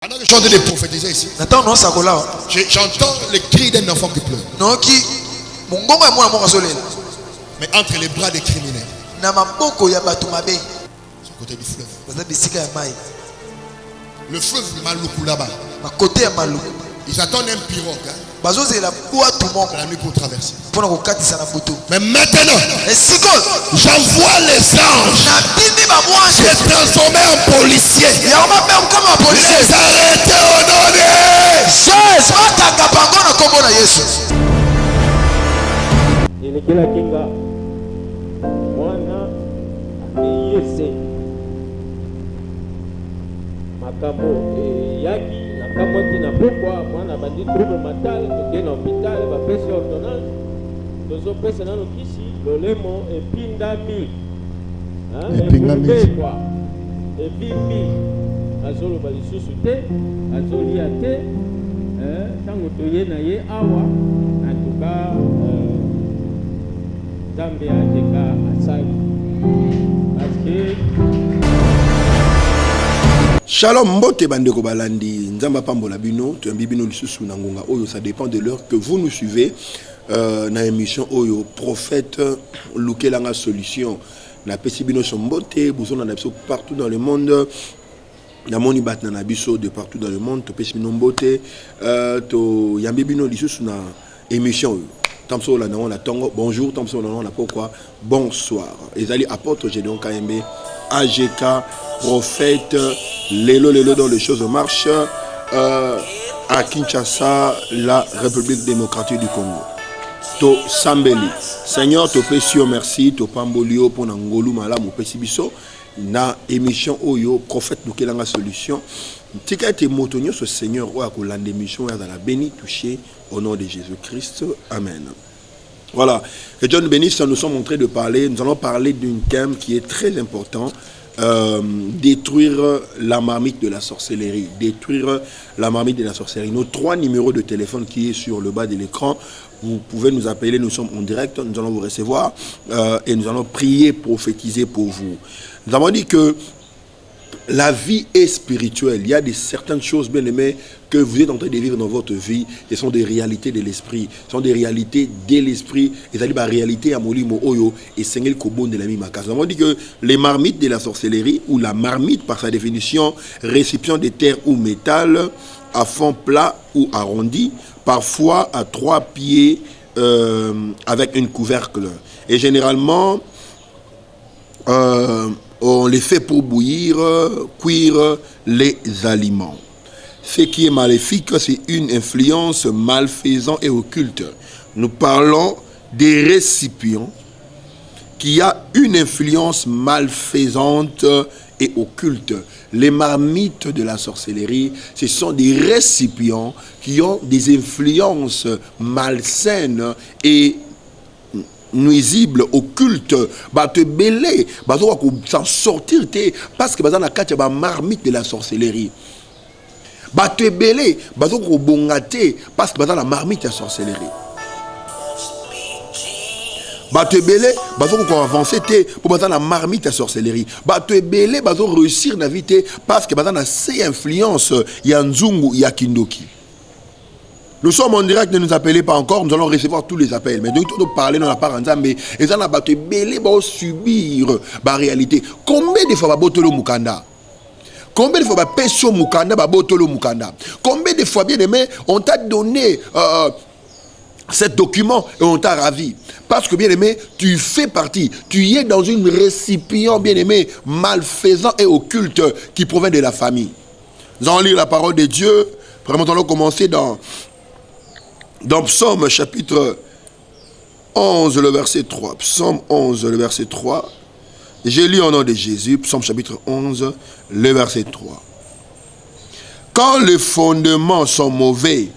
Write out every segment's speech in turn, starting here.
Alors que je suis en train de prophétiser ici, j'entends le cri d'un enfant qui pleure. Mais entre les bras des criminels, c'est côté du fleuve. Le fleuve Maloukou là-bas. Ils attendent un pirogue la nuit pour traverser. Mais maintenant, j'envoie les anges se transformer en policiers. Les arrêter au nom de Jésus. Kamoti na pourquoi mwana bandi trouble mental toke na hôpital bapesi ordonnance tozopesa nano kisi lolemo epinda mili epinga kwa ebimbi azoloba lisusu te azolia te ntango toye na ye awa na tuka nzambe ateka asali parce Shalom mbote bandeko balandi nzamba pambola bino to bino lisusu na ngonga oyo, ça dépend de l'heure que vous nous suivez na émission oyo prophète Lukelanga solution na pesi bino sombote bozona na biso partout dans le monde na moni batna na biso de partout dans le monde to pesi bino mbote to yambi bino lisusu na émission oyo tamso la na tongo bonjour tamso na pourquoi bonsoir ezali apôtre Gédéon Kayembe AGK prophète Lelo dans les choses marchent à Kinshasa, la République démocratique du Congo. To Sambeli, Seigneur, te pèsio merci, to pambolio pour Nangolu Malam ou Pesibiso, na émission Oyo, prophète Lukelanga solution. Tika été motonio ce Seigneur ou à l'an d'émission dans la béni touché au nom de Jésus-Christ. Amen. Voilà. Et John bénisse, nous sommes en train de parler, nous allons parler d'une thème qui est très important. Détruire la marmite de la sorcellerie. Détruire la marmite de la sorcellerie. Nos 3 numéros de téléphone qui est sur le bas de l'écran. Vous pouvez nous appeler, nous sommes en direct, nous allons vous recevoir et nous allons prier, prophétiser pour vous. Nous avons dit que la vie est spirituelle. Il y a certaines choses, bien aimées, que vous êtes en train de vivre dans votre vie. Ce sont des réalités de l'esprit. Ce sont des réalités de l'esprit. Et ça dit la réalité à Molimo Oyo et Sengel Kobon de la Mimaka. Nous avons dit que les marmites de la sorcellerie, ou la marmite par sa définition, récipient de terre ou métal, à fond plat ou arrondi, parfois à 3 pieds avec un couvercle. Et généralement, on les fait pour bouillir, cuire les aliments. Ce qui est maléfique, c'est une influence malfaisante et occulte. Nous parlons des récipients qui a une influence malfaisante et occulte. Les marmites de la sorcellerie, ce sont des récipients qui ont des influences malsaines et nuisible, occulte, te belé, s'en sortir parce que na katia ba marmite de la sorcellerie. Te belé, ko bongate parce que la marmite de la sorcellerie. Te belé, ko avancer pour la marmite de la sorcellerie. Te belé, réussir na vie parce que na ces influences ya nzungu ya kindoki. Nous sommes en direct, ne nous appelez pas encore, nous allons recevoir tous les appels. Mais de tout parler dans la part en mais ils en ont belé subir la réalité. Combien de fois botolo mukanda? Combien de fois peso mukanda botolo mukanda? Combien de fois bien aimé on t'a donné cet document et on t'a ravi? Parce que bien aimé, tu fais partie, tu es dans une récipient bien aimé malfaisant et occulte qui provient de la famille. Nous allons lire la parole de Dieu. Vraiment, nous allons commencer dans Psaume chapitre 11, le verset 3. Psaume 11, le verset 3. J'ai lu au nom de Jésus, Psaume chapitre 11, le verset 3. Quand les fondements sont mauvais,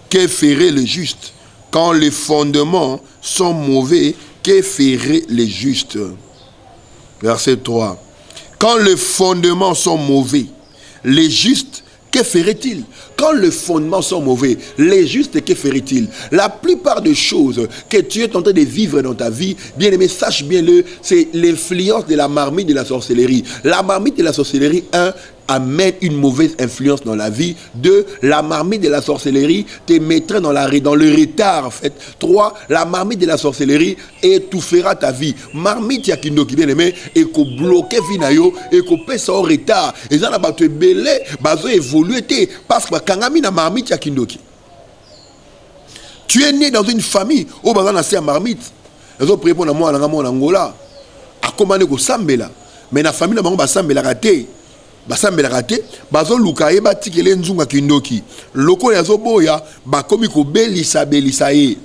que ferait le juste? Quand les fondements sont mauvais, que ferait le juste? Verset 3. Quand les fondements sont mauvais, les justes, que ferait-il? Quand les fondements sont mauvais, les justes, que ferait-il? La plupart des choses que tu es en train de vivre dans ta vie, bien aimé, sache bien c'est l'influence de la marmite de la sorcellerie. La marmite de la sorcellerie, amène une mauvaise influence dans la vie. 2, la marmite de la sorcellerie te mettrait dans le retard en fait. 3, la marmite de la sorcellerie étouffera ta vie. Marmite ya kindoki bien aimé et ko bloquer vie na yo et ko pesa au retard. Et ça na ba te belé bazo évoluer parce que kangami na marmite ya kindoki. Tu es né dans une famille où bazana c'est marmite. Ils ont pris pour moi en Angola. A commandé ko sambela. Mais la famille na bango ba sambela raté. Basambela raté, bazo lukaye batikele nzunga kindoki. Loko yazo boya bakomi ko belisa ye.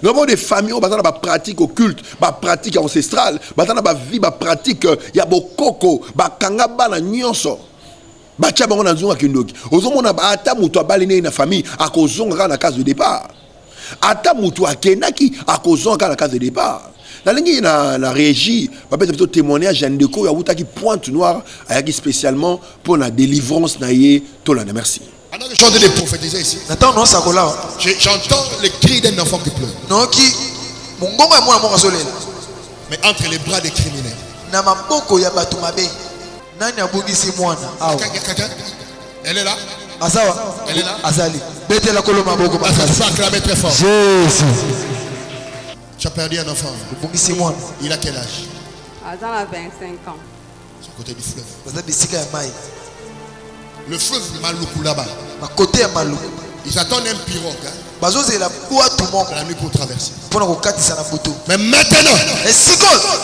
Nous avons des familles où bazana ba pratique occulte, ba pratique ancestrale, bazana ba vie ba pratique ya bokoko, ba kanga bana nyonso. Bacha bango na nzunga kindoki. Ozomona ba ata mutu abalene na famille akozonga na case de départ. Ata mutu akenaki akozonga na case de départ. La régie, peut-être témoignage Jandeko, il y a qui pointe noire, spécialement pour la délivrance naïe. Merci. Alors je chante de prophétiser ici. J'entends le cri d'un enfant qui pleure. Non, qui mais entre les bras des criminels. Elle est là. Elle est là. Azali. Bête la colombe beaucoup. Acclamez très fort. Jésus. Tu as perdu un enfant. Il a quel âge? Azal a 25 ans. C'est côté du fleuve. Le fleuve Maloukou là-bas. Ils attendent un pirogue. La nuit pour traverser. Mais maintenant,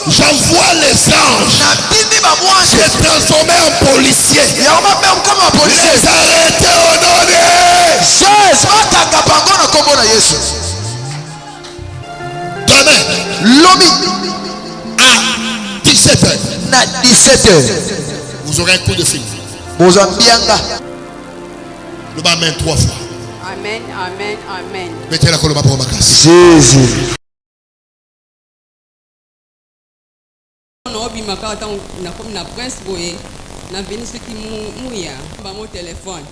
j'envoie les anges. Se transformer en policier. Les arrêter au nom de Jésus. Demain, à 17h, vous aurez un coup de fil. Le bas main 3 fois. Amen, amen, amen. Mettez la colombe pour ma casse. Jésus. Na prince boye na veni soki muya ba mo téléphone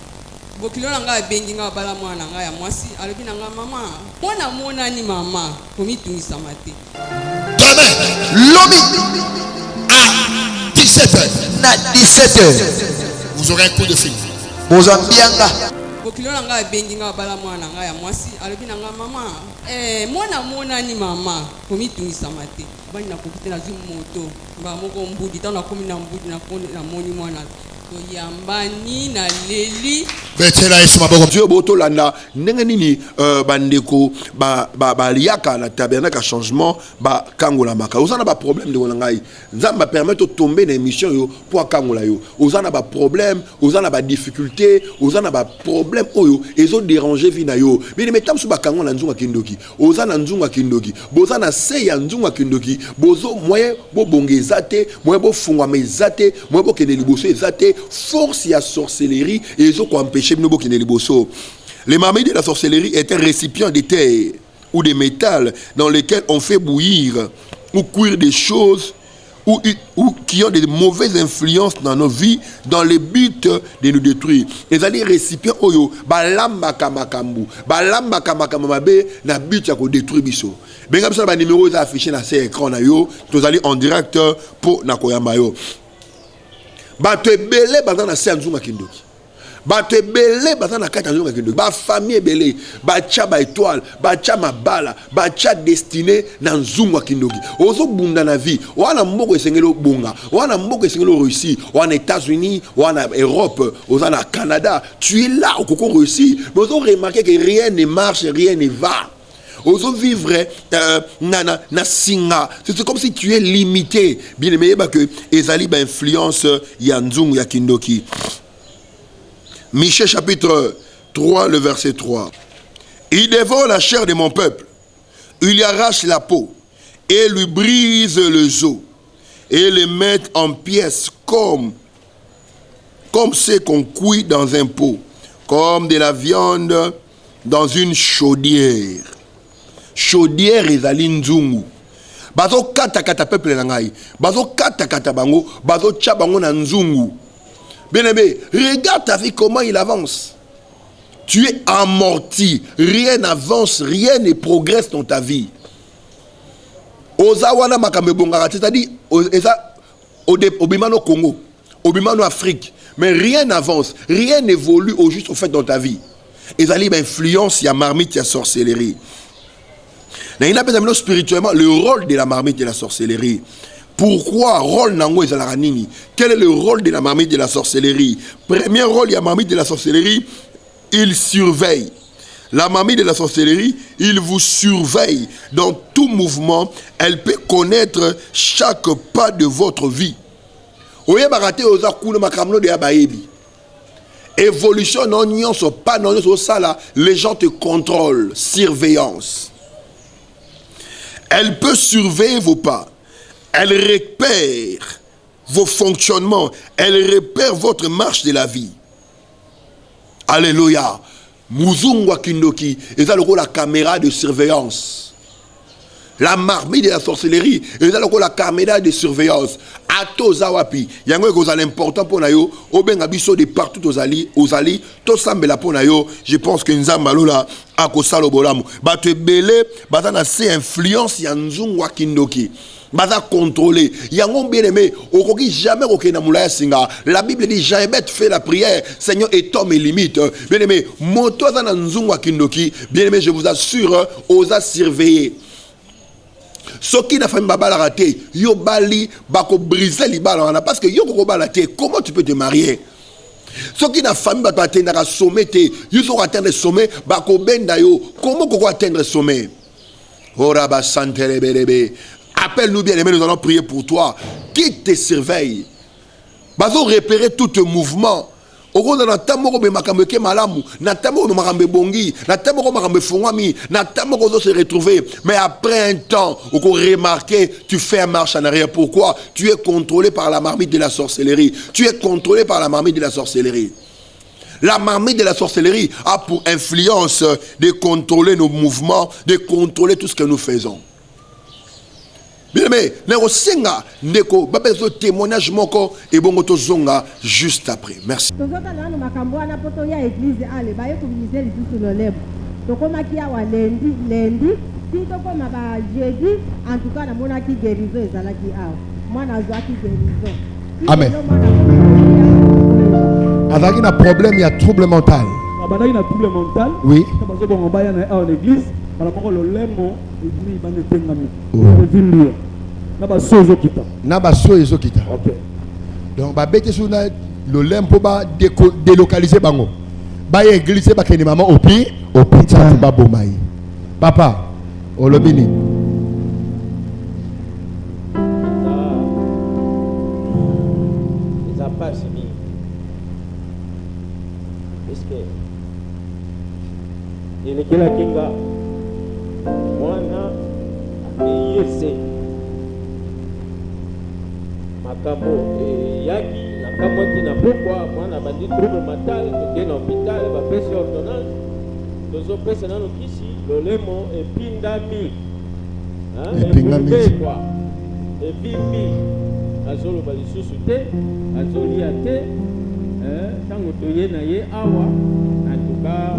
bokilo na nga bengi nga bala mwana nga ya mwasi alobi na nga mama mona ni mama komitungisa mate demain lobi à 17h na 17h vous aurez un coup de fil. Mozambianga bokilo na nga bengi nga bala mwana nga ya mwasi alobi na nga mama mona ni mama komitungisa mate bani na kokite na zu moto ba moko mbudi tana komi na mbudi na moni mwana to yambani na leli betela Yesu maboko Dieu boto landa ndenge nini bandeko ba liaka na tabernacle changement ba kangola maka ozana ba problème de ngai nzamba permettre de tomber na émission yo pour kangola yo ozana ba problème ozana ba difficulté ozana ba problème oyo ezo déranger vina yo bini metam su ba kangola nzunga kindoki ozana nzunga kindoki bozana se ya nzunga kindoki bozo moyen bo bongezate moyen bo fungwa mezate moyen bo kene liboso ezate force ya sorcellerie et ezo ko empêcher nous bokene liboso. Les marmites de la sorcellerie étaient récipients de terre ou de métal dans lesquels on fait bouillir ou cuire des choses ou qui ont de mauvaises influences dans nos vies dans le but de nous détruire. Les alliés récipients oyo balamba kamakambu balamba kamakamamabe na but ya ko détruire biso. Benga biso ba numéro est affiché na ces écran na yo, tous allez en direct pour na koyamba yo. Ba te belé ba na se nzuma kindoki. Ba te belé ba na kata nzuma kindoki. Ba famille belé, ba cha ba étoile, ba cha mabala, ba cha destiné na nzuma kindoki. Ozo bunda na vie, wana mboko esengelo bunga, wana mboko esengelo Russie, wana États-Unis, wana Europe, wana Canada, tu es là au cocon Russie, mais ozo remarquer que rien ne marche, rien ne va. Ozo vivre na singa. C'est comme si tu es limité. Bien aimé que ezali ba influence ya nzungu ya kindoki. Michée chapitre 3 le verset 3. Il dévore la chair de mon peuple. Il lui arrache la peau et lui brise les os et les met en pièces comme ce qu'on cuit dans un pot, comme de la viande dans une chaudière. Chaudière ezali nzungu. Bazo kata peuple na ngai. Bazo kata bango, bazo tcha bango na nzungu. Bien-aimé, regarde ta vie comment il avance. Tu es amorti, rien n'avance, rien ne progresse dans ta vie. Ozawana makambe bongara, c'est-à-dire obimano Congo, obimano Afrique, mais rien n'avance, rien n'évolue au juste au fait dans ta vie. Et ça libre influence, il y a marmite, il y a sorcellerie. Spirituellement, le rôle de la marmite et de la sorcellerie. Pourquoi rôle nango ezalanini? Quel est le rôle de la marmite et de la sorcellerie? Premier rôle, il y a marmite de la sorcellerie, il surveille. La marmite de la sorcellerie, il vous surveille. Dans tout mouvement, elle peut connaître chaque pas de votre vie. Évolution, non, pas non, les gens te contrôlent. Surveillance. Elle peut surveiller vos pas. Elle repère vos fonctionnements. Elle repère votre marche de la vie. Alléluia. Muzungwa Kindoki. Et ça, la caméra de surveillance. La marmite de la sorcellerie. Et ça, la caméra de surveillance. Ato Zawapi. Il y a un chose important pour nous. Au Bengabiso de partout aux alliés. Tout ça, je pense que Nzambalola. Akosalo bolamu. Bate belé. Batana se influence. Yanzungwa Kindoki. Baza contrôler. Yangon bien aimé, okoki jamais okena moulaya singa. La Bible dit jamais fait la prière. Seigneur, étends mes limites. Bien aimé, moto azana nzungwa kindoki. Bien aimé, je vous assure, osa surveiller. Soki na fami babala raté, yo bali bako briser li bala parce que yo koko bala té. Comment tu peux te marier? Soki na fami bato atteindre sommet té, yo so atteindre sommet bako benda yo. Comment koko atteindre sommet? Ora ba santele belebe. Appelle-nous bien aimé, nous allons prier pour toi. Qui te surveille? Bazo repérer tout te mouvement. Au gros de la tamoro be makambe malamu, na tamoro be makambe bongi, na tamoro makambe fongami, na tamoro se retrouver. Mais après un temps, au cours remarqué, tu fais un marche en arrière. Pourquoi? Tu es contrôlé par la marmite de la sorcellerie. Tu es contrôlé par la marmite de la sorcellerie. La marmite de la sorcellerie a pour influence de contrôler nos mouvements, de contrôler tout ce que nous faisons. Bien aimé, Neko, babezo témoignage moko et bongo to zonga juste après. Merci. Amen. Avec un problème, il y a trouble mental. Oui. Nabaso ezokita. OK. Donc ba bete suna le lempo ba délocaliser bango. Ba église ba kene maman opi tata ba bomai. Papa, olobini. Ça passe bien. Est-ce que il est là kinga mwana yese makambo yaki nakambo tina pourquoi mwana bandi trouble mental toke na hôpital bapesi ordonnance tozopesa nano kisi lolemo epindami epingami quoi ebimbi azoloba lisusu te azolia te ntango toye na ye awa en tout cas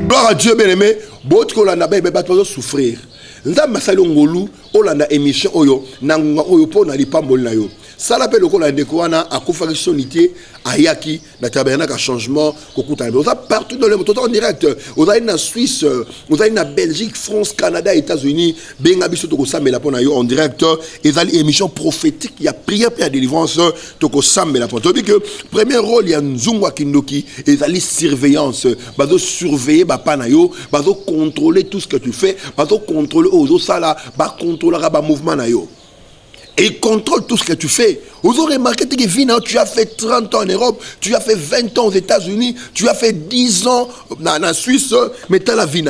gloire à Dieu bien aimé, beaucoup de gens ont souffrir. Nous avons émission oyo na oyo po na lipambol na yo. Ça l'appelle le kola ndekwana akufa sonité ayaki na tabernacle à changement kokuta. Vous avez partout dans le monde en direct. Vous avez en Suisse, vous avez en Belgique, France, Canada, États-Unis, benga biso to ko samela pona yo en direct. Ezali émission prophétique, il y a prière et délivrance to ko samela pona. Tu dis que premier rôle il y a nzungwa kindoki, ezali surveillance, bazo surveiller ba pana yo, bazo contrôler tout ce que tu fais, bazo contrôler ozo sala, ba contrôler ba mouvement na yo. Et il contrôle tout ce que tu fais. Vous aurez remarqué que tu as fait 30 ans en Europe, tu as fait 20 ans aux États-Unis, tu as fait 10 ans en Suisse, mais tu as la vie.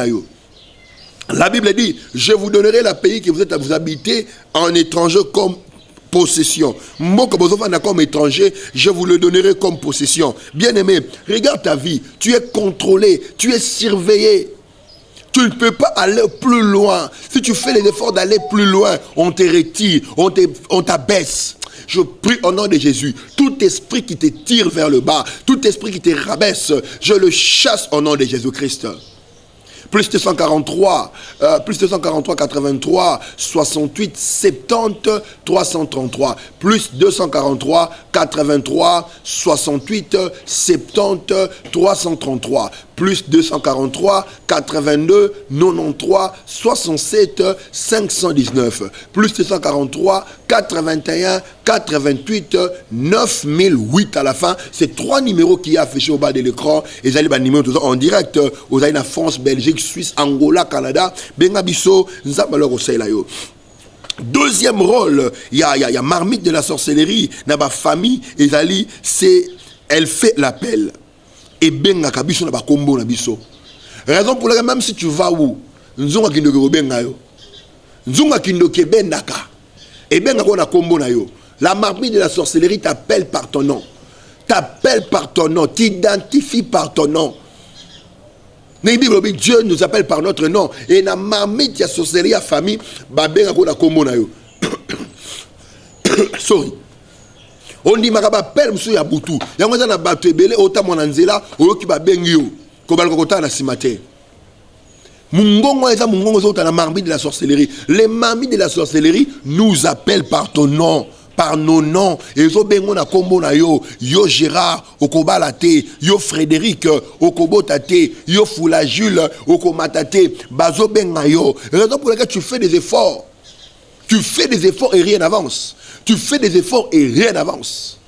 La Bible dit, je vous donnerai le pays que vous êtes à vous habiter en étranger comme possession. Moi, comme vous êtes comme étranger, je vous le donnerai comme possession. Bien-aimé, regarde ta vie. Tu es contrôlé, tu es surveillé. Tu ne peux pas aller plus loin. Si tu fais les efforts d'aller plus loin, on te retire, on t'abaisse. Je prie au nom de Jésus. Tout esprit qui te tire vers le bas, tout esprit qui te rabaisse, je le chasse au nom de Jésus-Christ. plus 243, plus 243, 83, 68, 70, 333, plus 243, 83, 68, 70, 333, plus 243, 82, 93, 67, 519, plus 243, 81, 88, 9008 à la fin. C'est 3 numéros qui affichés au bas de l'écran. Et vous allez les numéros en direct. Vous allez en France, Belgique, Suisse, Angola, Canada. Bengabiso, Nzabalo Roselayo. Deuxième rôle, il y a Marmite de la sorcellerie. Dans ma famille, elle fait l'appel. Et benga kabiso na ba kombo na biso. Raison pour laquelle même si tu vas où, nzonga kindoke benga yo. Nzonga kindoke bendaka. Et benga ko na kombo na yo. La marmite de la sorcellerie t'appelle par ton nom. T'appelle par ton nom, t'identifie par ton nom. Dieu nous appelle par notre nom. Et la marmite de la sorcellerie à famille, ba benga ko na kombo na yo. Sorry. On dit makaba pel musu ya butu. Yango za na batu ebele ota mwana nzela oyoki ba bengi yo. Ko balko kota na simate. Mungongo eza mungongo zota na marmite de la sorcellerie. Les marmites de la sorcellerie nous appellent par ton nom, par nos noms. Et zo bengo na kombo na yo, yo Gérard okobalate, yo Frédéric okobotate, yo Fula Jules okomatate, bazo benga yo. Raison pour laquelle tu fais des efforts. Tu fais des efforts et rien n'avance. Tu fais des efforts et rien n'avance.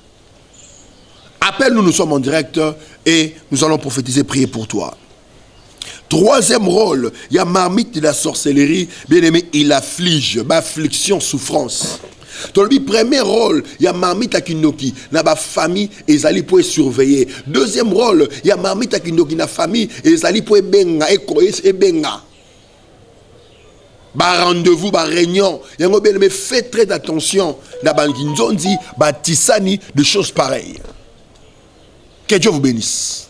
Appelle-nous, nous sommes en direct et nous allons prophétiser, prier pour toi. Troisième rôle, il y a marmite de la sorcellerie. Bien aimé, il afflige, affliction, souffrance. Dans le premier rôle, il y a marmite à Kindoki, na ba famille et zali pour surveiller. Deuxième rôle, il y a marmite à Kindoki, na famille et zali pour benga et benga. Bah rendez-vous, bah réunion. Mais faites très attention. La banquinzondi, bah tissani, de choses pareilles. Que Dieu vous bénisse.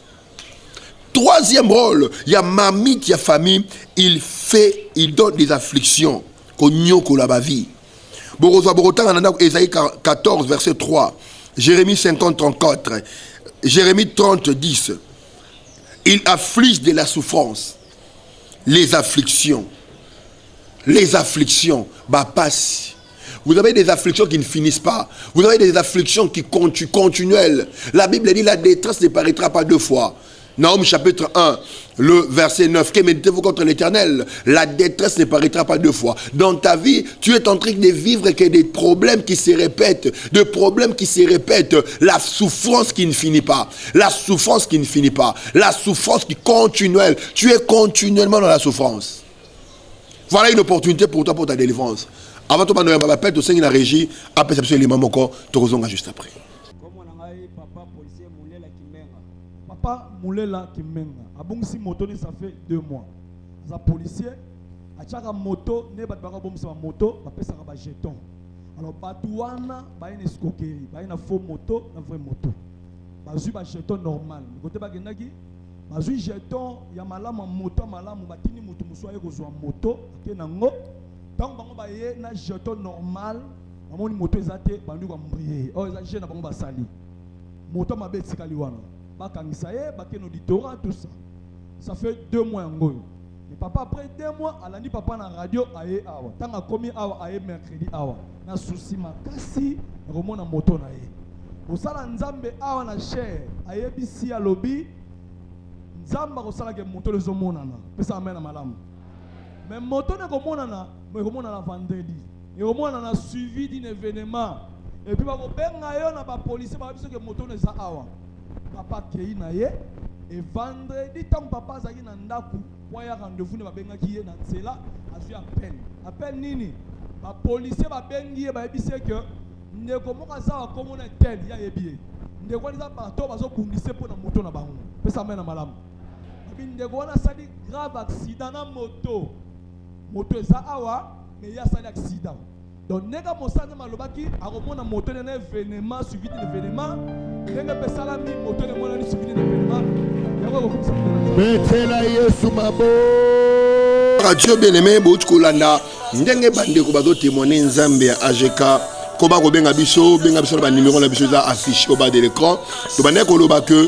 Troisième rôle, il y a mamie, il y a famille. Il donne des afflictions. Qu'on la vie. Ésaïe 14, verset 3. Jérémie 50, 34. Jérémie 30, 10. Il afflige de la souffrance. Les afflictions. Les afflictions, bah passe. Vous avez des afflictions qui ne finissent pas. Vous avez des afflictions qui continuelles. La Bible dit la détresse ne paraîtra pas 2 fois. Naum chapitre 1, le verset 9. Que méditez-vous contre l'Éternel? La détresse ne paraîtra pas 2 fois. Dans ta vie, tu es en train de vivre que des problèmes qui se répètent. Des problèmes qui se répètent. La souffrance qui ne finit pas. La souffrance qui ne finit pas. La souffrance qui est continuelle. Tu es continuellement dans la souffrance. Voilà une opportunité pour toi, pour ta délivrance. Avant de me faire tu sais la régie, à perception les mamans encore, tu rejoins juste après. Papa policier Moulela Kimenga. Papa Moulela Kimenga. Abongsi moto ça fait 2 mois. За policier, a chaque moto, ne bat baka bomsa moto, ba pesa ba jeton. Alors batouana, ba une escroquerie, ba une faux moto, une vraie moto. Ba zu ba jeton normal. Côté ba genaki bazui jeton ya malamu moto malamu batini mutu muswa ye kozwa moto ke nango tant bango ba ye na jeton normal amoni moto ezate bandu ba mbrier o eza jeune bango basali moto mabe tikali wana bakangisa ye bakeno auditorat tout ça. Ça fait 2 mois ngoyo. Mais papa après 2 mois alandi papa na radio aye awa tanga komi awa aye mercredi awa na souci makasi remona moto na ye osala nzambe awa na cher aye bisi alobi Zamba ko sala ke moto le zomonana pesa amena malamu mais moto ne ko monana mais ko monana vendredi et au moins on a suivi d'un événement et puis ba ko benga yo na ba police ba biso ke moto ne za awa papa kei na ye et vendredi tant papa zaki na ndaku kwa ya rendez-vous ne ba benga ki ye na tsela azu appel nini ba police ba bengi ye ba bise ke ndeko moka za ko mona tel ya yebiye ndeko za bato bazo kundise po na moto na bango pesa amena malamu ndeko wana sali grave accident na moto eza awa mais ya sali accident donc nega mosana malobaki akomona moto na événement suivi d'événement nega pesala mi moto na mona suivi d'événement yako kokumisa betela Yesu mabo radio bien-aimé bo tkolanda ndenge bandeko bazo témoigner nzambe ya AGK koba ko benga biso ba numéro na biso za affiché au bas de l'écran to bandeko loba que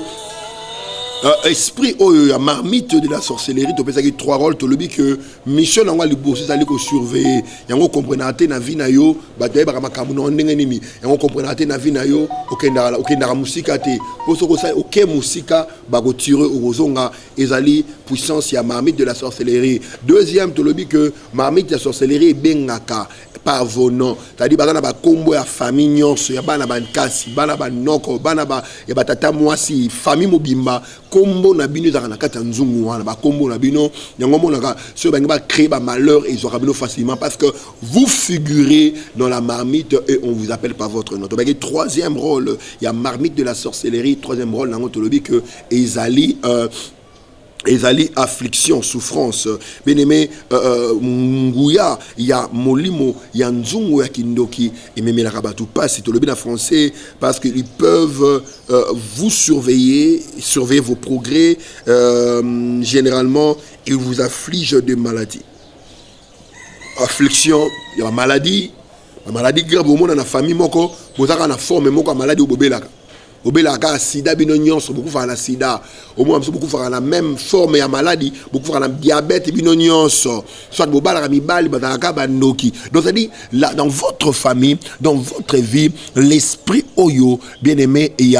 esprit oyo marmite de la sorcellerie to pesa ki 3 rôles to lobi que mission na ngwa liboso ça ko surveiller yango comprendre te na vie na yo ba to ba makambo no ndenge nini yango comprendre te na vie na yo okenda musika te poso ko sa oke musika ba ko tirer ozonga ezali puissance ya marmite de la sorcellerie. Deuxième to lobi que marmite de la sorcellerie bengaka par vos noms, c'est-à-dire bazana ba kombo ya famille nyonso ya bana bankasi bana banoko bana ba ya batata mwasi famille mobimba kombo na bino za na kata nzungu wana ba kombo na bino yango monaka ceux ba ba créer ba malheur et ils auront bino facilement parce que vous figurez dans la marmite et on vous appelle par votre nom. Donc troisième rôle, il y a marmite de la sorcellerie, troisième rôle dans tolobi que ezali affliction, souffrance. Bien aimé, Nguya, il y a Molimo, il y a Nzungu, il y a Kindoki, et même la Rabatou passe, c'est le bien en français, parce qu'ils peuvent vous surveiller vos progrès. Généralement, ils vous affligent de maladies. Affliction, il y a la maladie grave au monde dans la famille, moko, vous avez une forme, moko, maladie au bobelaka. Obelaka sida bino nyonso beaucoup faire la sida au moins beaucoup faire la même forme ya maladie beaucoup faire la diabète bino nyonso soit bobala mibali bataka bandoki. Donc ça dit là dans votre famille dans votre vie l'esprit oyo bien-aimé il y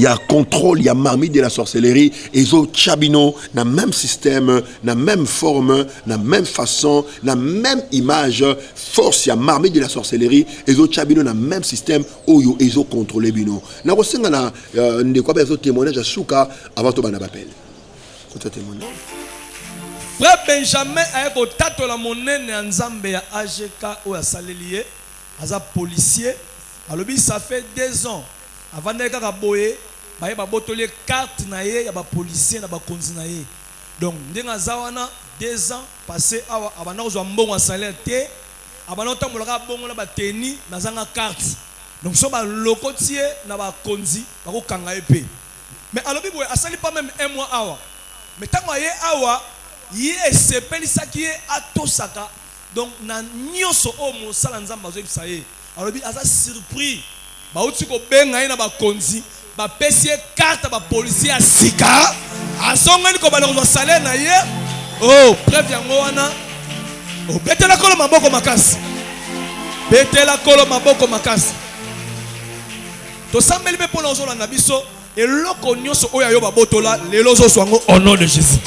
a contrôle, il y a marmite de la sorcellerie et ils ont chabino dans le même système, dans la même forme, dans la même façon, dans la même image, force, il y a marmite de la sorcellerie et ils ont chabino dans le même système où ils ont contrôlé bino. Nous avons quoi besoin témoignage à Souka avant de m'appeler. Frère Benjamin a été tato la monnaie en Zambie à AGK ou à Salelier, à policier. Alors ça fait 2 ans. Avant d'être à Boye, il y a des cartes, il y a des policiers, il y a des conduits. Donc, il y a 2 ans passés, avant de un bon salaire, avant de un bon tennis, il y a une carte. Donc, si on a un locotier, il y a un conduit, il y a un épée. Mais alors, il n'y a pas même 1 mois. Mais tant qu'il y a il y a ce qui est à Tosaka. Donc, il y a un homme qui est alors, il y a surpris. Bauti ko benga ina ba konzi ba pesi carte ba policier a sika asongani ko bala ko salaire na ye oh preuve yango wana oh betela kolo maboko makasi to sambeli be pona ozola na biso eloko nyonso oyo yo ba botola lelo zo swango au nom de Jésus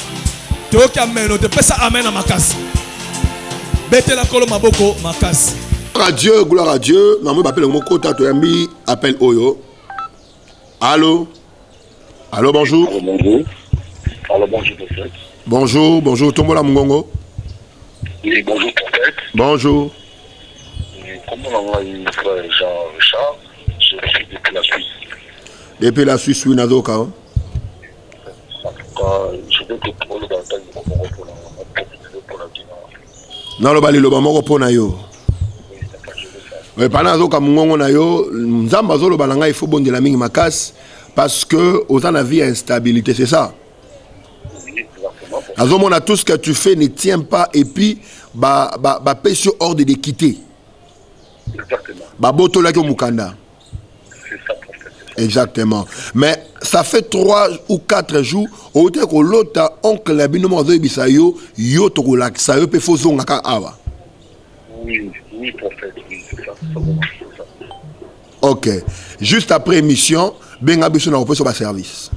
to ki ameno te pesa amen na makasi betela kolo maboko makasi. Gloire à Dieu. Maman m'appelle mon kota to yambi appelle Oyo. Allô? Allô, bonjour. Allô, bonjour. Allô, bonjour, prophète. Bonjour, Tombola Mungongo. Oui, bonjour, prophète. Bonjour. Comment on a eu frère Jean-Richard? Je suis depuis la Suisse. Depuis la Suisse, oui, Nazoka. En tout cas, je veux que pour le bataille, pour la Guinée. Non, le bali, le bamoko pour Nayo. Mais pendant que Mungongo na yo, nzamba zolo balanga il faut bon de la mingi makas parce que aux en vie instabilité, c'est ça. Oui, exactement. Azomona tout ce que tu fais ne tient pas et puis ba péché ordre de quitter. Exactement. Ba boto la ko mukanda. C'est ça, prophète. Exactement. Mais ça fait 3 ou 4 jours au te ko lota oncle la bino mo zo bisayo yo to ko la sa yo pe fo zonga ka awa. Oui, prophète, oui, c'est ça. Ok. Juste après émission, ben abiso na repose sur le service.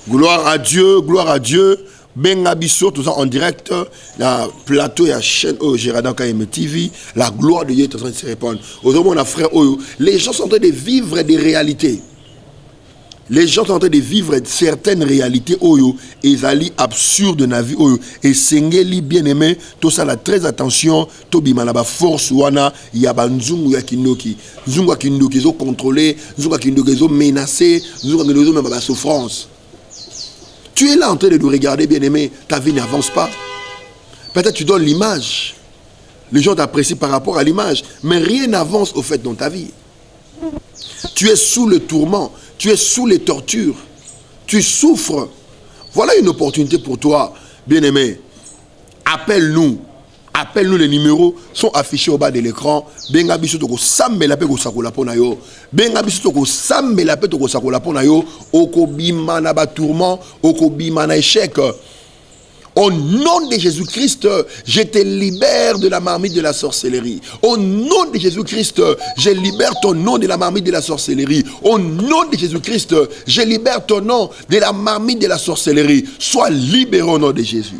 Gloire à Dieu. Ben abiso tout ça en direct, la plateau et la chaîne Gérardin KM TV, la gloire de Dieu est en train de se répandre. Aujourd'hui, mon frère, les gens sont en train de vivre des réalités. Les gens sont en train de vivre certaines réalités oyo ezali absurde na vie oyo et sengeli bien-aimé tout ça la très attention to bima na ba force wana ya banzungu ya kindoki nzungu ya kindoki zo contrôler nzungu ya kindoki zo menacer nzungu ya kindoki zo même ba souffrance. Tu es là en train de nous regarder bien-aimé, ta vie n'avance pas. Peut-être tu donnes l'image. Les gens t'apprécient par rapport à l'image, mais rien n'avance au fait dans ta vie. Tu es sous le tourment. Tu es sous les tortures. Tu souffres. Voilà une opportunité pour toi, bien-aimé. Appelle-nous. Appelle-nous, les numéros sont affichés au bas de l'écran. Benga biso toko sambela pe ko sakola pona yo. Benga biso toko sambela pe toko sakola pona yo. Oko bima na ba tourment, oko bima na échec. Au nom de Jésus-Christ, je te libère de la marmite de la sorcellerie. Au nom de Jésus-Christ, je libère ton nom de la marmite de la sorcellerie. Au nom de Jésus-Christ, je libère ton nom de la marmite de la sorcellerie. Sois libéré au nom de Jésus.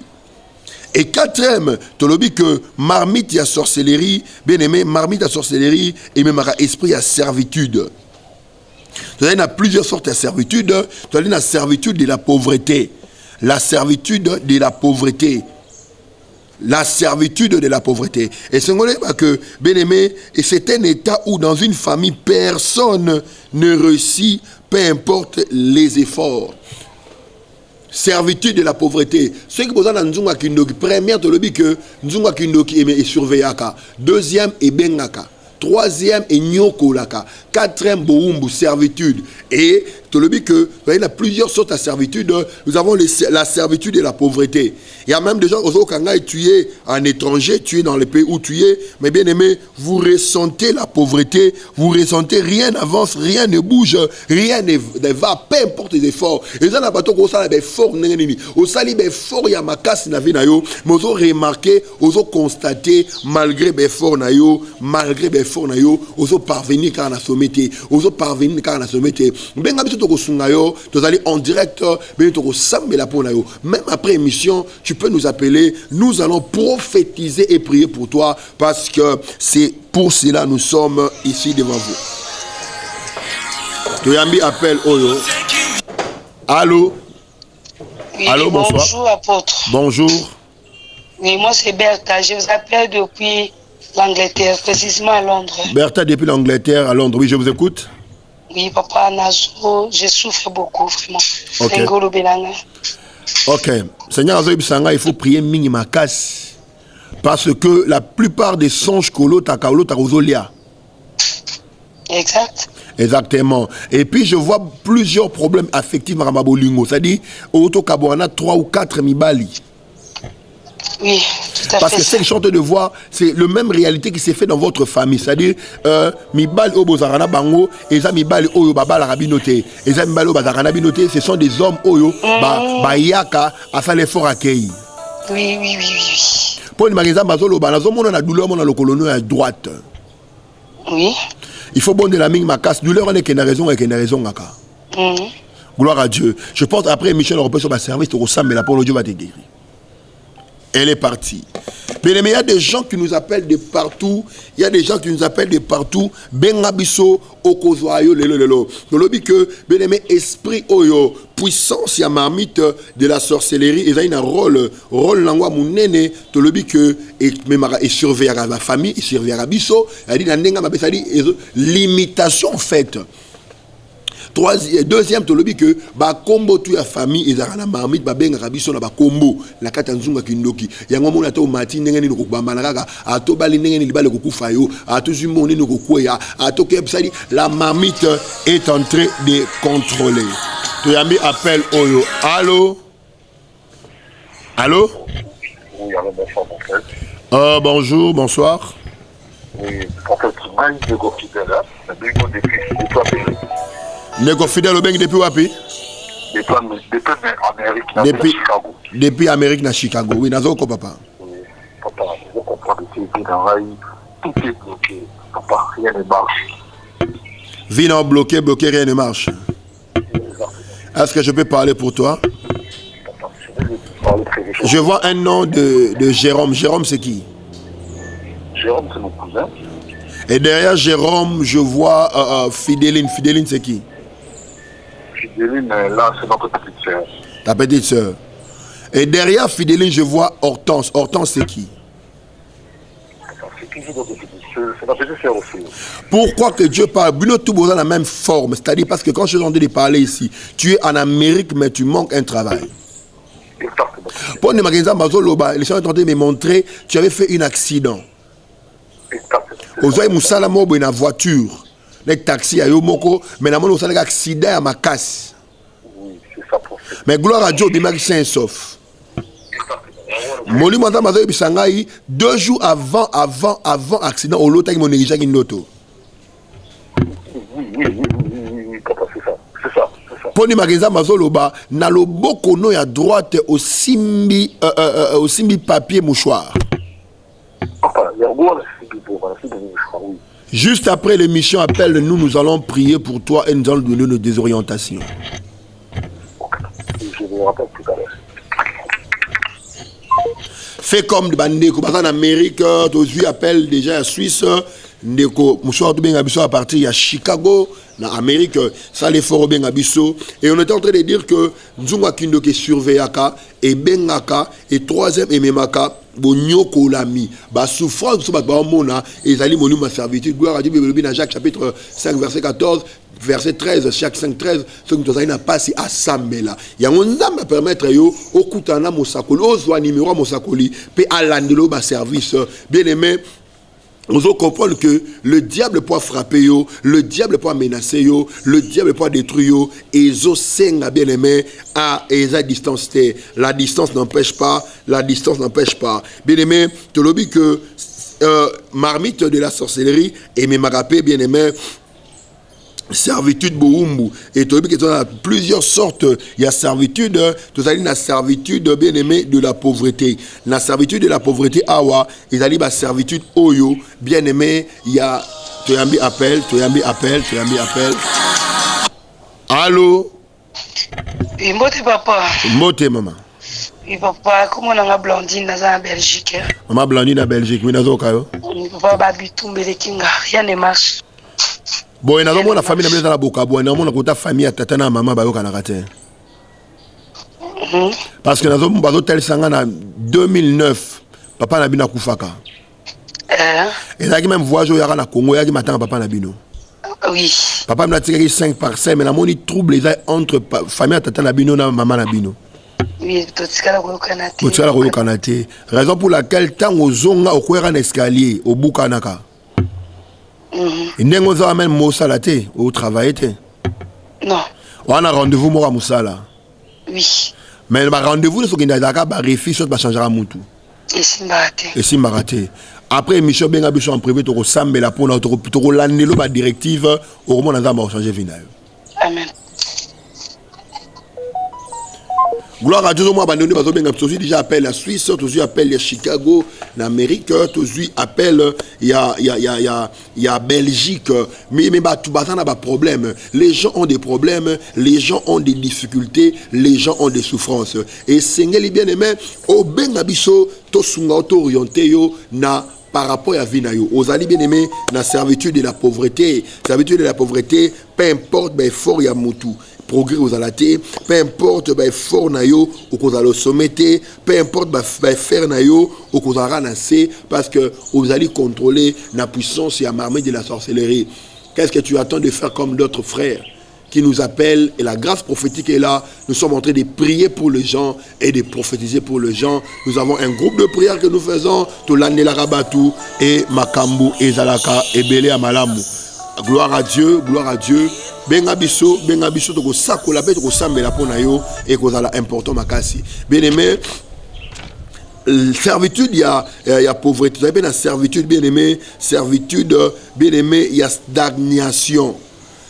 Et quatrième, tu as dit que marmite à sorcellerie, bien aimé, marmite à sorcellerie et même à esprit à servitude. Tu as plusieurs sortes de servitude. Tu as dit la servitude de la pauvreté. La servitude de la pauvreté. La servitude de la pauvreté. Et c'est que, bien aimé, c'est un état où dans une famille, personne ne réussit, peu importe les efforts. Servitude de la pauvreté. Ce qui pose dans Nzunga Kindoki, première, tu le dis que Nzunga Kindoki est surveillaka. Deuxième, est bengaka. Troisième, est nyokolaka. Quatrième, boumbu, servitude. Et tu le dis que, il y a plusieurs sortes de servitude. Nous avons la servitude de la pauvreté. Il y a même des gens, tu es en étranger, tu es dans le pays où tu es, mais bien aimé, vous ressentez la pauvreté, vous ressentez rien n'avance, rien ne bouge, rien ne va, peu importe les efforts. Et ça, on a des efforts, on a des efforts, il y a ma casse, mais on a remarqué, on a constaté, malgré les efforts, malgré les efforts, on a parvenu quand on a sommet, on a parvenu quand on a sommet. Tu allez en direct, même après émission, tu peux nous appeler, nous allons prophétiser et prier pour toi parce que c'est pour cela que nous sommes ici devant vous. Toyambi appelle Oyo. Allô? Oui, allô, bonsoir. Bonjour, apôtre. Bonjour. Oui, moi c'est Bertha, je vous appelle depuis l'Angleterre, précisément à Londres. Bertha depuis l'Angleterre à Londres, oui, je vous écoute. Oui, papa Nazo, je souffre beaucoup, vraiment. Ok. Ok. Seigneur Azoïb Sanga, il faut prier minimakas. Parce que la plupart des songes kolo takaolo tarozolia. Exact. Exactement. Et puis je vois plusieurs problèmes affectifs à Mabolingo. C'est-à-dire, auto kaboana 3 ou 4 mibali. Oui, tout à parce fait. que c'est chanteur de voix, c'est le même réalité qui s'est fait dans votre famille. C'est-à-dire, mibal obozarana bango, et ça mibal oyo babala rabinoté, et ça mibal obazarana binoté, ce sont des hommes oyo ba yaka a fait l'effort accueilli. Oui, oui, oui, oui. Pour une magasin bazolo banazo mona na douleur mona le colono à droite. Oui. Il faut bon de la mine ma casse douleur on est qu'il y a raison et qu'il y a raison ngaka. Gloire à Dieu. Je pense après Michel repose sur ma service au ressemble la pour le Dieu va te guérir. Elle est partie. Mais il y a des gens qui nous appellent de partout. Il y a des gens qui nous appellent de partout. Bengabiso, Okozoayo, lelo. Nous l'avons dit que, bien aimé, esprit oyo, puissance, il y a marmite de la sorcellerie. Il y a un rôle langwa mounene. Nous l'avons dit que, et surveiller la famille, et surveiller la biso. Il y a dit, limitation en fait. Deuxième, tu dis que ba combo tu a famille et la marmite ba benga rabiso na ba combo la katanzunga kindoki yango mona to mati ndenge ni ko bamba na kaka ato bali ndenge ni libale ko kufa yo ato zumoni no ko koya ato kebsali la marmite est en train de contrôler. Tu yambi appel oyo. Allô? Allô? Oui, allô, bonsoir, mon frère. Bonjour, bonsoir. Oui, en fait, moi, je go fidèle, depuis toi, Nego fidèle au beng depuis wapi? Depuis Amérique, depuis Chicago. Depuis Amérique, na Chicago. Oui, nazoko papa. Oui, papa, je comprends que c'est dans la vie, tout est bloqué. Papa, rien ne marche. Vie non bloqué, rien ne marche. Est-ce que je peux parler pour toi? Je vois un nom de Jérôme. Jérôme, c'est qui? Jérôme, c'est mon cousin. Et derrière Jérôme, je vois Fidéline. Fidéline, c'est qui? Fidéline, là, c'est notre petite sœur. Ta petite sœur. Et derrière Fidéline, je vois Hortense. Hortense, c'est qui? C'est ma petite sœur aussi. Pourquoi que Dieu parle? Bruno tout dans la même forme. C'est-à-dire parce que quand je suis en train de parler ici, tu es en Amérique, mais tu manques un travail. Pour les magasins, les gens sont en train de me montrer, tu avais fait un accident. Aujourd'hui, Moussala Mobo une voiture, les taxis à Yomoko, mais la moto un accident à ma casse. Oui, c'est ça pour ça. Mais gloire à Dieu, il m'a sauf. Molimo Nzambe azo bisangai 2 jours avant accident au lota qui mon négligé qui noto. Oui, papa, c'est ça. Poni Magenza Mazoloba na loboko no ya droite au simbi papier mouchoir. Papa, il y a un oui. Juste après l'émission appelle nous allons prier pour toi et nous allons donner nos désorientations. Je me rappelle tout à l'heure. Fais comme Bandeko, en Amérique, tu appelles déjà à Suisse, Ndeko, mouchoir bien abisso à partir de Chicago, en Amérique, ça les fort bien abisso. Et on était en train de dire que Nzunga Kindo qui surveille et Bengaka et troisième et Memaka. Bonyoko lami ba souffrance ba mona et zali monu ma servitude gloire à Dieu dans Jacques chapitre 5 verset 14 verset 13 chaque 5 13 ce que tu as pas si assemblée ya nzamba permettre yo okutana mosakoli ozwa numéro mosakoli pe alandelo ba service bien aimé. Nous devons comprendre que le diable peut frapper yo, le diable peut menacer yo, le diable peut détruire yo, et zo senga bien aimé à esa distance. La distance n'empêche pas, Bien aimé, tu l'as dit que marmite de la sorcellerie et mes marapé bien aimé. Servitude boumbu et tu as a plusieurs sortes. Il y a servitude, tu as la servitude bien aimé de la pauvreté. La servitude de la pauvreté awa, il y a la servitude oyo bien aimé. Il y a tu as mis appel. Allô. Oui, mote papa. Mote maman. Oui papa, comment on a Blandine dans Belgique. Maman Blandine en Belgique, mais dans okayo. Papa babitumbe le kinga, rien ne marche. Bon, il y a la famille dans la boca, bon, il y a la famille à tatana maman bayo kanakate. Parce que nous avons tel sangana en 2009, papa n'a bina kufaka. Et là, même voyage au Yara na Congo, il y a matin papa n'a bino. Oui. Papa m'a tiré 5 par 5, mais la moni trouble entre famille à tatana bino na maman na bino. Oui, tout ce qu'elle a reconnaître. Tout ce qu'elle a reconnaître. Raison pour laquelle tant aux zonga au coin un escalier au Bukanaka. N'engo za amène Moussala au travail. Non. On a rendez-vous moi à Moussala. Oui. Mais le rendez-vous ce qui n'a pas réfléchi sur changera Moutou. Et si maraté. Après Michel Bengabicho en privé tu ressembles la pour notre plutôt l'année la directive au moment dans va changer final. Amen. Gloire à Dieu, moi, tu déjà appelle la Suisse, tu appelle Chicago, l'Amérique, tu appelle il y a Belgique, mais tout bâtard n'a pas de problème. Les gens ont des problèmes, les gens ont des difficultés, les gens ont des souffrances. Et Seigneur bien aimé, au Bengabiso, to sunga to orienté yo na par rapport à Vinayo, aux alliés bien-aimés, la servitude de la pauvreté, peu importe, ben fort ya moutou. Progrès aux alatés, peu importe fort nayo ou qu'on a le sommeté, peu importe faire nayo ou qu'on a ranassé parce que vous allez contrôler la puissance et la marmite de la sorcellerie. Qu'est-ce que tu attends de faire comme d'autres frères qui nous appellent et la grâce prophétique est là. Nous sommes en train de prier pour les gens et de prophétiser pour les gens. Nous avons un groupe de prière que nous faisons, Tolandela Rabatu et Makambu et Zalaka et Belé Amalamu. Gloire à Dieu, Bengabiso, toko sakola be toko sambela pona yo et kozala important makasi. Bien aimé, servitude il y a pauvreté, vous avez bien la servitude bien aimé, il y a stagnation.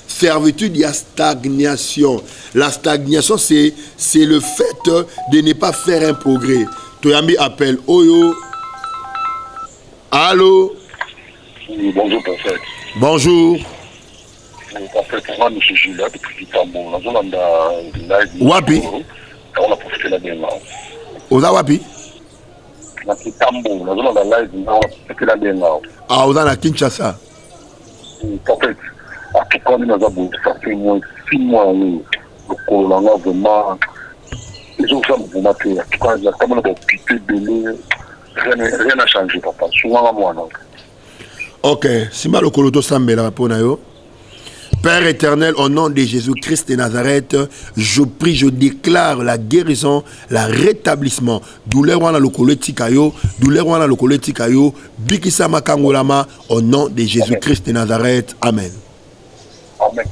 Servitude, il y a stagnation. La stagnation, c'est le fait de ne pas faire un progrès. Toyambi appelle Oyo. Allô? Oui, bonjour, prophète. Bonjour. Prophète, moi, M. Gilles, depuis Kitambo. Nous avons live. Wapi? On a profité la bien. Oza Wapi? Na Kitambo. Nous avons live. On a profité la bien. Ah, Oza na Kinshasa. Prophète. À tout cas, nous avons fait moins 6 mois. Le corona, vraiment. Ils ont fait un bon matin. À tout cas, il y a quand même un petit délai. Rien n'a changé, papa. Souvent, à moi, non. Ok. Si mal au Koloto Sambela, Ponayo. Père éternel, au nom de Jésus-Christ de Nazareth, je prie, je déclare la guérison, le rétablissement. Douleur wana lokoleti kayo, bikisa makangolama, au nom de Jésus-Christ de Nazareth. Amen. Amen.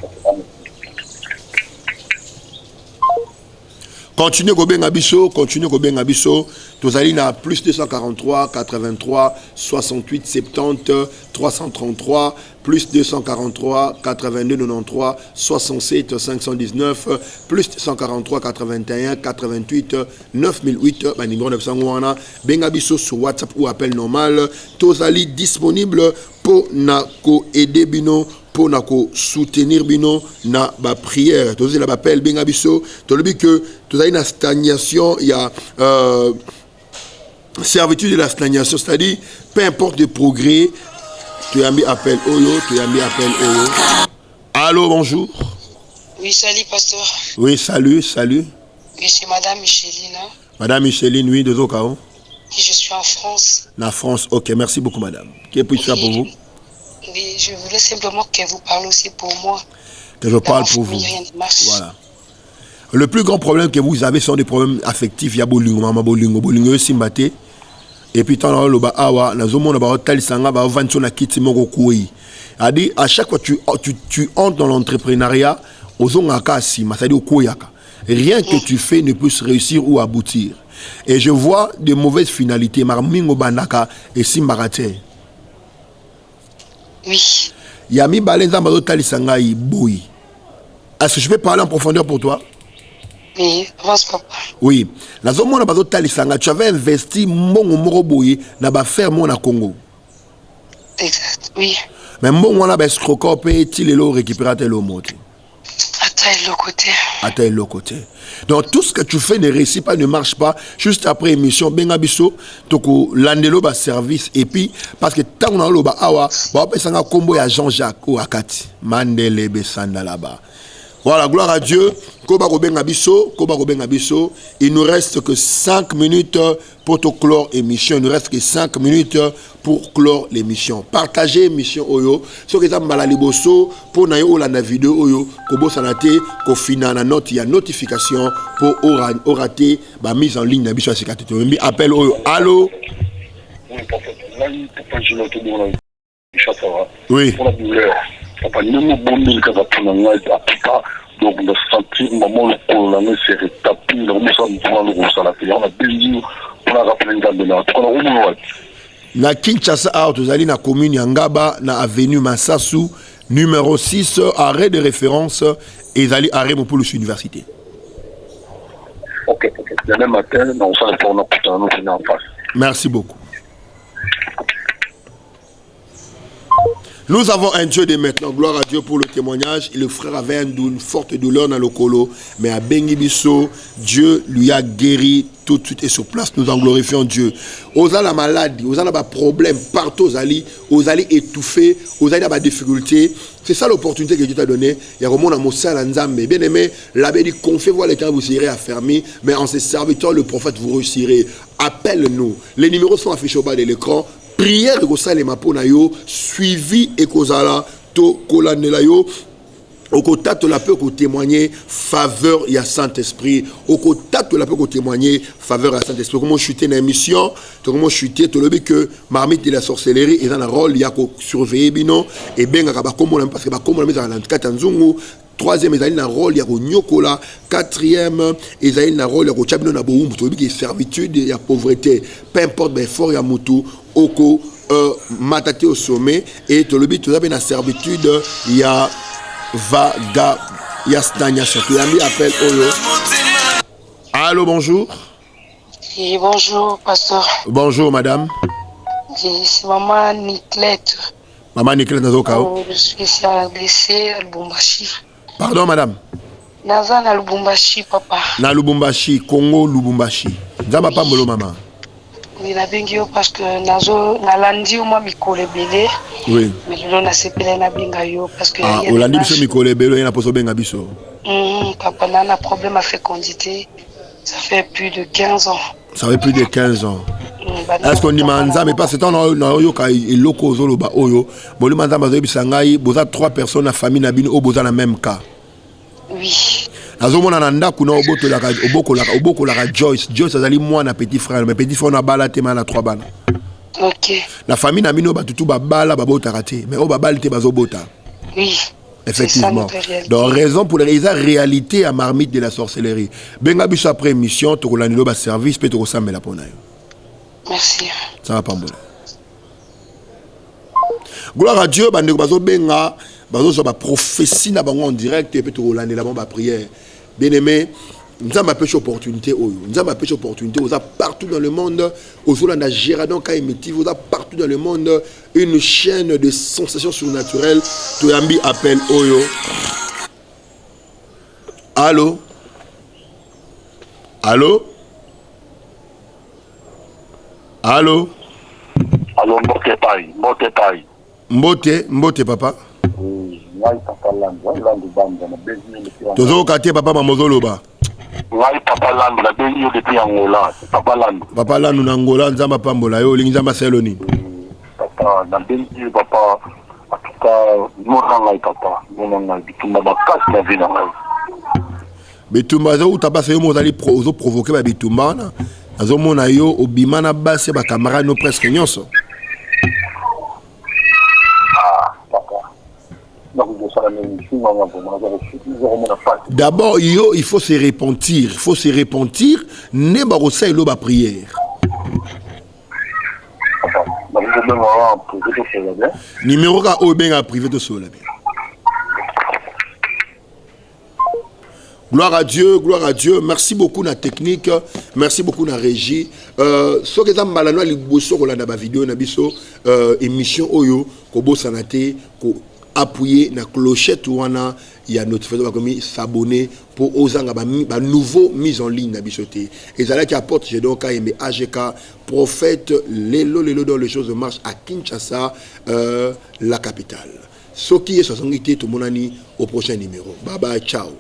Continuez Gobenga Bisso, continuez Gobenga Bisso. Tozali na plus 243 83 68 70 333 plus 243 82 93 67 519 plus 243 81 88 9008 ba numéro 900 benga biso sur WhatsApp ou appel normal. Tozali disponible pour na ko aider bino pour na ko soutenir bino na ba prière. Tozali la appel benga biso to lebi que tozali na stagnation, il y a servitude de la stagnation, c'est-à-dire peu importe le progrès. Tu as mis appel Oyo, tu as mis appel Oyo. Allô, bonjour. Oui, salut, pasteur. Oui, salut, salut. Oui, c'est Madame Micheline. Madame Micheline, oui, de Zokao. Oui, je suis en France. La France, ok, merci beaucoup, madame. Que puis-je faire pour vous? Oui, je voulais simplement que vous parlez aussi pour moi. Que je parle pour vous. Voilà. Le plus grand problème que vous avez sont des problèmes affectifs. Il y a bolingo, maman bolingo, simbate. Et puis tant le ba awa na zomo na ba talisanga ba vancho na kiti moko kuyi. A dit à chaque fois tu entres dans l'entrepreneuriat ozonga kasi masadi okuyaka. Rien que tu fais ne peut se réussir ou aboutir. Et je vois de mauvaises finalités marmingo bandaka et simbarate. Oui. Yami balenza ba talisanga yi boyi. Est-ce que je peux parler en profondeur pour toi? Oui, avance papa. Oui. Na zomo na bazo talisanga, tu avais investi mbongo moko boye na ba ferme na Congo. Exact, oui. Mais mbongo na ba escroquer pe ti lelo récupérateur le moti. Attends le côté. Donc tout ce que tu fais ne réussit pas, ne marche pas. Juste après émission benga biso toko landelo ba service et puis parce que tant on a lo ba awa ba pesanga kombo ya Jean-Jacques ou Akati Mandele besanda là-bas. Voilà, gloire à Dieu. Koba Benga Bisso. Il nous reste que 5 minutes pour te clore l'émission. Il nous reste que 5 minutes pour clore l'émission. Partagez l'émission Oyo. Ce que vous avez malali bosso pour na yo la vidéo Oyo. Kobo sanate ko fina na note ya notification pour orater ba mise en ligne na biso asikate. Tu appel Oyo. Allô. Oui. Papa, ne me bonne que ça prend un pas donc le sentir maman le colonel s'est rétabli le remontant le rosala on a béni pour la rappeler de la na Kinshasa out uzali na commune ya Ngaba na avenue Massasu numéro 6 arrêt de référence ezali arrêt pour l'université. OK. Le même matin on s'en retourne en face. Merci beaucoup. Nous avons un Dieu de maintenant, gloire à Dieu pour le témoignage. Et le frère avait une forte douleur dans le colo, mais à Bengi Bisso, Dieu lui a guéri tout de suite et sur place. Nous en glorifions Dieu. Osa la maladie, osa la problème partout, aux allez étouffer, aux allez la difficulté. C'est ça l'opportunité que Dieu t'a donnée. Il y a vraiment un mot Nzambe. Bien aimé, l'abbé dit confiez voir l'éternel, vous serez affermis, mais en ses serviteurs, le prophète, vous réussirez. Appelle-nous. Les numéros sont affichés au bas de l'écran. Prière que ça les mapona yo suivi et kozala to kolanela yo okotato la peu ko témoigner faveur ya Saint-Esprit okotato la peu ko témoigner faveur ya Saint-Esprit comment chuter dans émission comment chuter to lebi que marmite de la sorcellerie et dans le rôle ya ko surveiller bino et benga ka ba comme parce que ba comme la mise en 24 nzungu. Troisième, ils ont un rôle, il y a Nyokola. Quatrième, ils ont un rôle, il y a Chabino Naboum, il y a servitude, il y a pauvreté. Peu importe, il faut ya Moutou, Oko, Matate au sommet. Et tout le but, tu as une servitude, il y a Vaga, il y a stagnation. Tu as mis appel Oyo. Allô, bonjour. Oui, bonjour, pasteur. Bonjour, madame. C'est maman Niclette. Maman Niclette Nazokao. Je suis ici à blessé à Lubumbashi. Pardon, madame. Naza na Lubumbashi, papa. Na Lubumbashi, Congo, Lubumbashi. Zama pas molo, maman. Oui, na bengio parce que nazo na landi au moi mikole belé. Oui. Mais le na sepele na benga yo parce que ah, olandi biso mikole belé, il na poso benga biso. Papa na problème à fécondité. Ça fait plus de 15 ans. Ça fait plus de 15 ans. Est-ce qu'on dit manza mais pas c'est temps na yo ka eloko zolo ba oyo. Boli manza bazo bisangai, boza 3 personnes na famille na bino o boza na même cas. Oui. Nazomona na ndaku na oboko la Joyce azali moi na petit frère mais petit frère na bala te na 3 bana. OK. La famille na bino ba tutu ba bala ba bota raté mais o ba balite bazo bota. Oui. Effectivement. Donc, raison pour la réalité à marmite de la sorcellerie. Benga biso après émission, tu as un service, puis tu as un Merci. Ça va pas bon. Gloire à Dieu, bande bazo benga, bazo so ba prophétie na bango en direct et puis tu as la prière. Bien aimé, nous avons une opportunité. Nous avons une opportunité. Vous avez partout dans le monde. Vous avez partout dans le monde une chaîne de sensations surnaturelles. Tu as appel Oyo. Allô? Allô? Allô? Allô, Mbote Pai. Mbote Pai. Mbote papa. Tozo kate papa mamozoloba. Ngai papa Landu la bengi depuis Angola. Papa Landu. Papa Landu na Angola nzamba pambola yo lingi nzamba seloni. Papa na bengi papa atuka mona ngai papa. Mona ngai bitumba bakasi na vina ngai. Bitumba zo utabasa yo mozali ozo provoquer ba bitumba na. Azo mona yo obima na base ba camarade no presque nyonso. D'abord, il faut se repentir. Il faut se repentir. Ne barossa et l'oba prière. Numéro ka obenga privé de cela. Gloire à Dieu, gloire à Dieu. Merci beaucoup na technique, merci beaucoup na régie. Ce que vous avez dit, c'est que vidéo na biso émission oyo kobo sanate ko appuyer na clochette wana ya notification comme s'abonner pour ozanga ba nouveau mise en ligne na bisoté. Et ça là qui apporte j'ai donc aimé AGK prophète lelo dans les choses marchent à Kinshasa la capitale. Ce qui est 60 tout mon ami au prochain numéro. Bye bye, ciao.